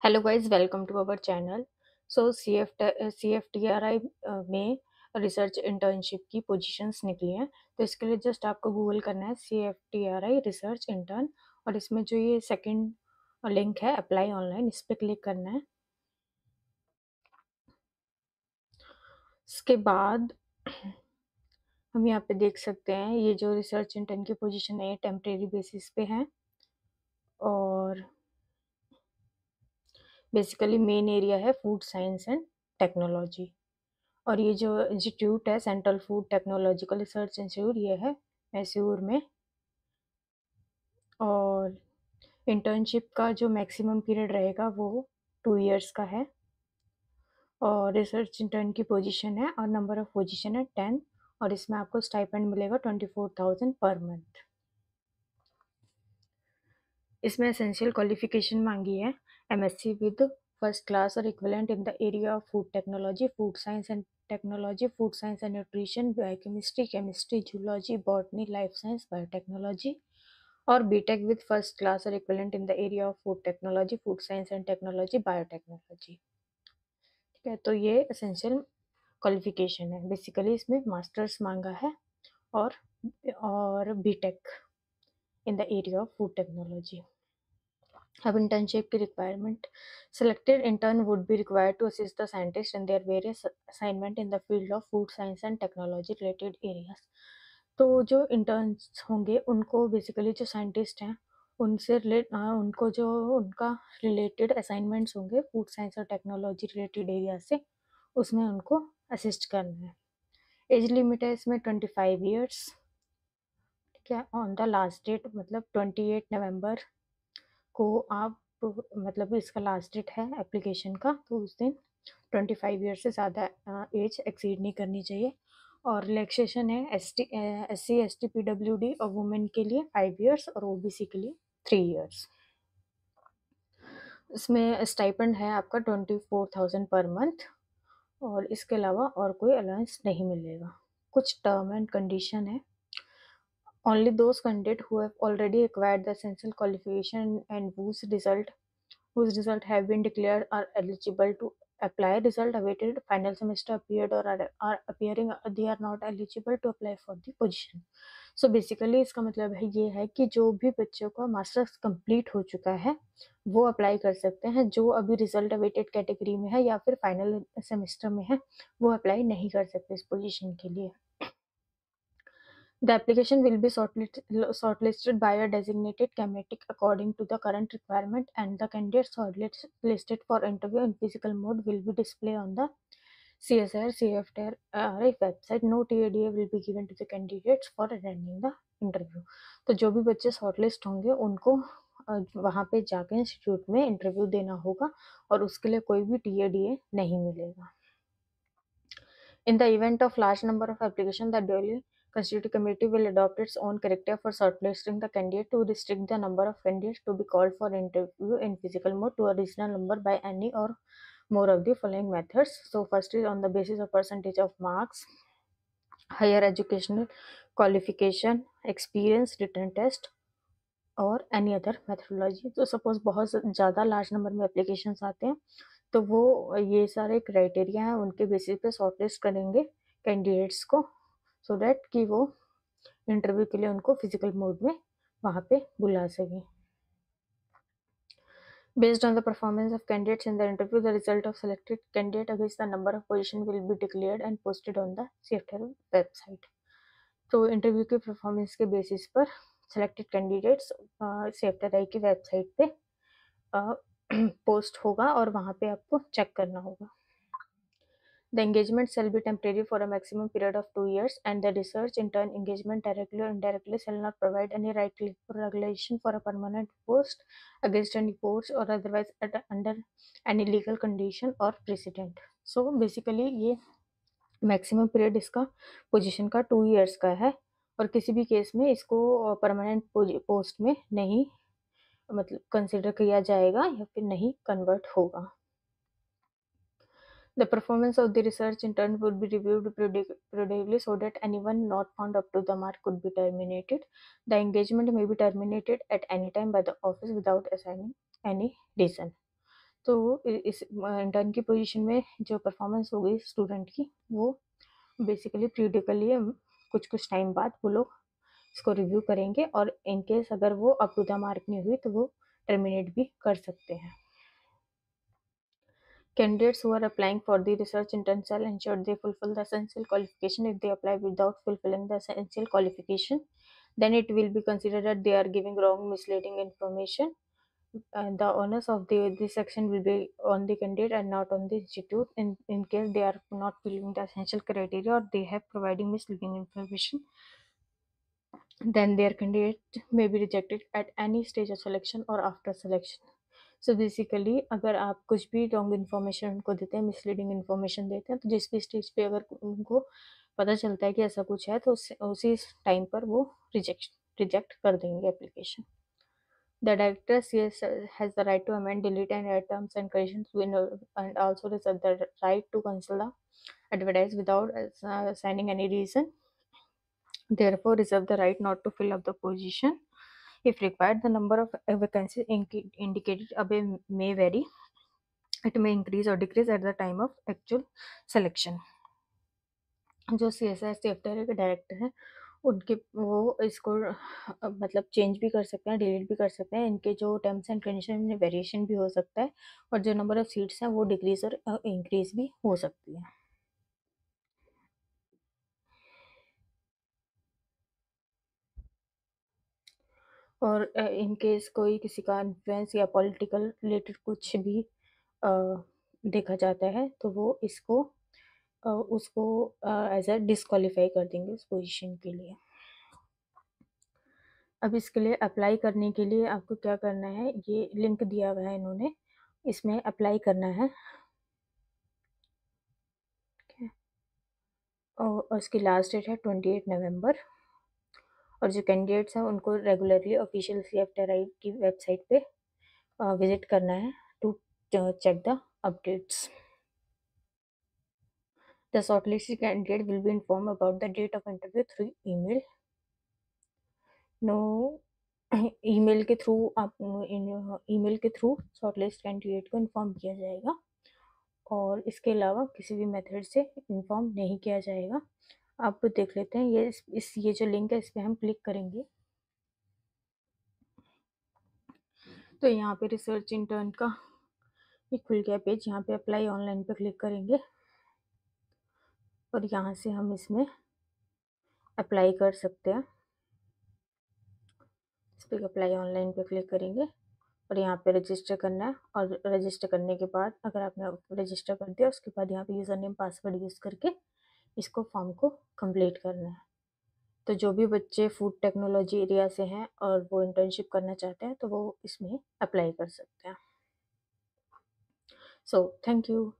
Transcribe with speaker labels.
Speaker 1: Hello guys, welcome to our channel. CFTRI में research internship की positions निकली हैं। तो इसके लिए जस्ट आपको गूगल करना है CFTRI रिसर्च इंटर्न, और इसमें जो ये सेकंड लिंक है अप्लाई ऑनलाइन, इस पर क्लिक करना है। इसके बाद हम यहाँ पे देख सकते हैं ये जो रिसर्च इंटर्न की पोजीशन है टेम्परेरी बेसिस पे है, और बेसिकली मेन एरिया है फूड साइंस एंड टेक्नोलॉजी। और ये जो इंस्टीट्यूट है central food technological research institute, ये है मैसूर में। और इंटर्नशिप का जो मैक्सिमम पीरियड रहेगा वो 2 इयर्स का है। और रिसर्च इंटर्न की पोजीशन है और नंबर ऑफ पोजीशन है 10, और इसमें आपको स्टाइपेंड मिलेगा 24,000 पर मंथ। इसमें एसेंशियल क्वालिफिकेशन मांगी है MSc विद फर्स्ट क्लास और equivalent in the area of food technology, food science and technology, food science and nutrition, biochemistry, chemistry, zoology, botany, life science, biotechnology, और BTech with first class और equivalent in the area of food technology, food science and technology, biotechnology. ठीक है, तो ये essential qualification है। Basically इसमें masters मांगा है और BTech in the area of food technology. अब इंटर्नशिप की requirement, selected intern would be required to assist the scientists in their various assignment in the field of food science and technology related areas। तो जो interns होंगे उनको basically जो scientist हैं उनको जो उनका रिलेटेड असाइनमेंट्स होंगे फूड साइंस और टेक्नोलॉजी रिलेटेड एरिया से, उसमें उनको असिस्ट करना है। एज लिमिट है इसमें 25 ईयर्स। ठीक है, ऑन द लास्ट डेट मतलब 28 नवंबर को आप मतलब इसका लास्ट डेट है एप्लीकेशन का, तो उस दिन 25 ईयर से ज़्यादा एज एक्सीड नहीं करनी चाहिए। और रिलैक्सेशन है SC ST PWD और वुमेन के लिए 5 ईयर्स और OBC के लिए 3 ईयर्स। इसमें स्टाइपेंड है आपका 24,000 पर मंथ, और इसके अलावा और कोई अलाउंस नहीं मिलेगा। कुछ टर्म एंड कंडीशन है। Only those candidates who have already acquired the essential qualification and whose result have been declared are eligible to apply. Result awaited final semester appeared or are appearing, they are not eligible to apply for the position। So basically इसका मतलब है ये है कि जो भी बच्चों का मास्टर्स कंप्लीट हो चुका है वो अप्लाई कर सकते हैं। जो अभी रिजल्ट अवेटेड कैटेगरी में है या फिर फाइनल सेमेस्टर में है वो अप्लाई नहीं कर सकते इस पोजीशन के लिए। The application will be shortlisted by a designated committee according to the current requirement, and the candidates shortlisted for interview in physical mode will be displayed on the CSIR CFTRI website. No TADA will be given to the candidates for attending the interview। तो जो भी बच्चे shortlist होंगे उनको वहाँ पे जाके institute में इंटरव्यू देना होगा, और उसके लिए कोई भी TADA नहीं मिलेगा। In the event of large number of applications, the duly constituted committee will adopt its own criteria for shortlisting the candidate to restrict the number of candidates to be called for interview in physical mode to a reasonable number by any or more of the following methods। So first is on the basis of percentage of marks, higher educational qualification, experience, written test, और any other methodology. तो suppose बहुत ज़्यादा large number में applications आते हैं तो वो ये सारे क्राइटेरिया हैं उनके बेसिस पे शॉर्टलिस्ट करेंगे कैंडिडेट्स को, सो दैट कि वो इंटरव्यू के लिए उनको फिजिकल मोड में वहाँ पे बुला सकें। Based on the performance of candidates in the interview, the result of selected candidate against the number of position will be declared and posted on the CFTRI website। तो interview के performance के basis पर selected candidates CFTRI की website पे post होगा और वहाँ पे आपको चेक करना होगा। The engagement shall be temporary for a maximum period of 2 years, and the research intern engagement directly or indirectly shall not provide any right to regulation for a permanent post against any post or otherwise under any legal condition or precedent। So basically ये maximum period इसका position का 2 years का है, और किसी भी case में इसको परमानेंट पोस्ट में नहीं मतलब कंसिडर किया जाएगा या फिर नहीं कन्वर्ट होगा। The performance of the research intern would be reviewed periodically so that anyone not found up to the mark could be terminated। The engagement may be terminated at any time by the office without assigning any reason। तो इस intern की position में जो performance होगी student की, वो basically periodically कुछ कुछ टाइम बाद वो लोग इसको रिव्यू करेंगे, और इन केस अगर वो अप टू द मार्क नहीं हुई तो वो टर्मिनेट भी कर सकते हैं। Candidates who are applying for the research intern shall ensure they fulfill the essential qualification. If they apply without fulfilling the essential qualification, then it will be considered that they are giving wrong, misleading information. And the onus of this section will be on the candidate and not on the institute. In case they are not filling the essential criteria or they have providing misleading information, then their candidate may be rejected at any stage of selection or after selection. So basically अगर आप कुछ भी wrong information उनको देते हैं, misleading information देते हैं, तो जिस भी स्टेज पे अगर उनको पता चलता है कि ऐसा कुछ है, तो उसी टाइम पर वो रिजेक्ट कर देंगे application. The director CS has the right to amend, delete and add terms and conditions and also reserve the right to cancel the advertise without assigning any reason. Therefore, reserve the right not to fill up the position. If required, the number of vacancies indicated above may vary. It may increase or decrease at the time of actual selection. जो CSR सेफ्टर के director हैं, उनके वो इसको मतलब change भी कर सकते हैं, डिलीट भी कर सकते हैं। इनके जो टर्म्स एंड कंडीशन में वेरिएशन भी हो सकता है, और जो नंबर ऑफ सीट्स हैं वो डिक्रीज और इंक्रीज भी हो सकती है। और इन केस कोई किसी का इन्फ्लुएंस या पॉलिटिकल रिलेटेड कुछ भी अ, देखा जाता है, तो वो इसको उसको एज अ डिस्क्वालीफाई कर देंगे उस पोजीशन के लिए। अब इसके लिए अप्लाई करने के लिए आपको क्या करना है, ये लिंक दिया हुआ है इन्होंने, इसमें अप्लाई करना है। ठीक है, और उसकी लास्ट डेट है 28 नवंबर। और जो कैंडिडेट्स हैं उनको रेगुलरली ऑफिशियल CFTRI की वेबसाइट पे विजिट करना है to check the updates. The shortlisted candidate will be informed about the date of interview through email. No, email के थ्रू ईमेल के थ्रू शॉर्टलिस्ट कैंडिडेट को इन्फॉर्म किया जाएगा, और इसके अलावा किसी भी मेथड से इन्फॉर्म नहीं किया जाएगा। आप देख लेते हैं, ये जो लिंक है इस पर हम क्लिक करेंगे तो यहाँ पे रिसर्च इंटर्न का ये खुल गया पेज। यहाँ पे अप्लाई ऑनलाइन पे क्लिक करेंगे और यहाँ से हम इसमें अप्लाई कर सकते हैं। इस पर अप्लाई ऑनलाइन पे क्लिक करेंगे और यहाँ पे रजिस्टर करना है, और रजिस्टर करने के बाद अगर आपने रजिस्टर कर दिया उसके बाद यहाँ पे यूज़र नेम पासवर्ड यूज़ करके इसको फॉर्म को कंप्लीट करना है। तो जो भी बच्चे फूड टेक्नोलॉजी एरिया से हैं और वो इंटर्नशिप करना चाहते हैं तो वो इसमें अप्लाई कर सकते हैं। So thank you.